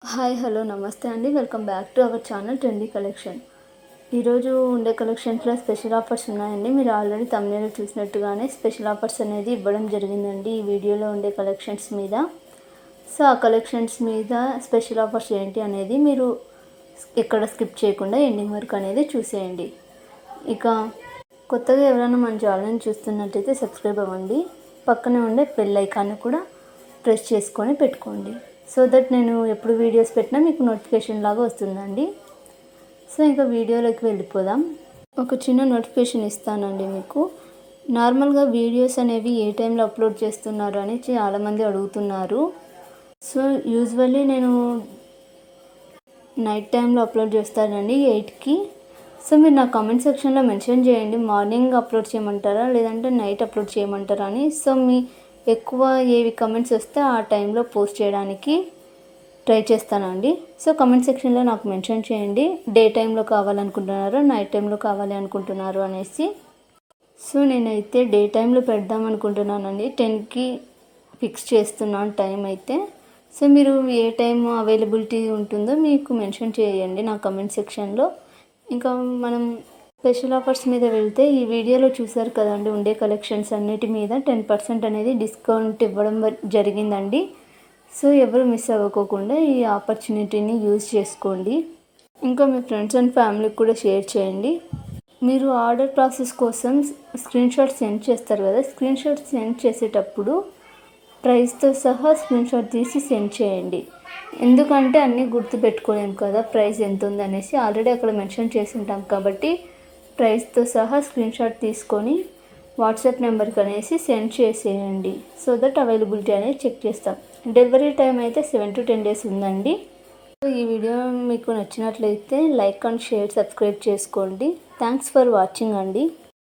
Hi hello నమస్తే అండి. Welcome back to our channel trendy collection. ఈరోజు ఉండే కలెక్షన్స్లో స్పెషల్ ఆఫర్స్ ఉన్నాయండి. మీరు ఆల్రెడీ తమ్నేల్ చూసినట్టుగానే స్పెషల్ ఆఫర్స్ అనేది ఇవ్వడం జరిగిందండి ఈ వీడియోలో ఉండే కలెక్షన్స్ మీద. సో ఆ కలెక్షన్స్ మీద స్పెషల్ ఆఫర్స్ ఏంటి అనేది మీరు ఎక్కడ స్కిప్ చేయకుండా ఎండింగ్ వరకు అనేది చూసేయండి. ఇక కొత్తగా ఎవరైనా మన ఛానల్ని చూస్తున్నట్టయితే సబ్స్క్రైబ్ అవ్వండి. పక్కనే ఉండే బెల్ ఐకాన్ని కూడా ప్రెస్ చేసుకొని పెట్టుకోండి. సో దట్ నేను ఎప్పుడు వీడియోస్ పెట్టినా మీకు నోటిఫికేషన్ లాగా వస్తుందండి. సో ఇంకా వీడియోలోకి వెళ్ళిపోదాం. ఒక చిన్న నోటిఫికేషన్ ఇస్తానండి మీకు. నార్మల్గా వీడియోస్ అనేవి ఏ టైంలో అప్లోడ్ చేస్తున్నారు అని చాలామంది అడుగుతున్నారు. సో యూజువల్లీ నేను నైట్ టైంలో అప్లోడ్ చేస్తానండి 8కి. సో మీరు నా కామెంట్ సెక్షన్లో మెన్షన్ చేయండి మార్నింగ్ అప్లోడ్ చేయమంటారా లేదంటే నైట్ అప్లోడ్ చేయమంటారా అని. సో మీ ఎక్కువ ఏవి కమెంట్స్ వస్తే ఆ టైంలో పోస్ట్ చేయడానికి ట్రై చేస్తానండి. సో కమెంట్ సెక్షన్లో నాకు మెన్షన్ చేయండి డే టైంలో కావాలనుకుంటున్నారో నైట్ టైంలో కావాలి అనుకుంటున్నారు అనేసి. సో నేనైతే డే టైంలో పెడదాం అనుకుంటున్నానండి. 10కి ఫిక్స్ చేస్తున్నాను టైం అయితే. సో మీరు ఏ టైం అవైలబిలిటీ ఉంటుందో మీకు మెన్షన్ చేయండి నా కమెంట్ సెక్షన్లో. ఇంకా మనం స్పెషల్ ఆఫర్స్ మీద వెళ్తే ఈ వీడియోలో చూసారు కదండి ఉండే కలెక్షన్స్ అన్నిటి మీద 10% అనేది డిస్కౌంట్ ఇవ్వడం జరిగిందండి. సో ఎవరు మిస్ అవ్వకోకుండా ఈ ఆపర్చునిటీని యూజ్ చేసుకోండి. ఇంకా మీ ఫ్రెండ్స్ అండ్ ఫ్యామిలీకి కూడా షేర్ చేయండి. మీరు ఆర్డర్ ప్రాసెస్ కోసం స్క్రీన్ షాట్ సెండ్ చేస్తారు కదా, స్క్రీన్ షాట్ సెండ్ చేసేటప్పుడు ప్రైస్తో సహా స్క్రీన్ షాట్ తీసి సెండ్ చేయండి. ఎందుకంటే అన్నీ గుర్తుపెట్టుకోలేము కదా ప్రైస్ ఎంత ఉంది అనేసి. ఆల్రెడీ అక్కడ మెన్షన్ చేసి ఉంటాం కాబట్టి ప్రైస్తో సహా స్క్రీన్ షాట్ తీసుకొని వాట్సాప్ నెంబర్కి అనేసి సెండ్ చేసేయండి. సో దట్ అవైలబిలిటీ అనేది చెక్ చేస్తాం. డెలివరీ టైం అయితే 7 to 10 days ఉందండి. ఈ వీడియో మీకు నచ్చినట్లయితే లైక్ అండ్ షేర్ సబ్స్క్రైబ్ చేసుకోండి. థ్యాంక్స్ ఫర్ వాచింగ్ అండి.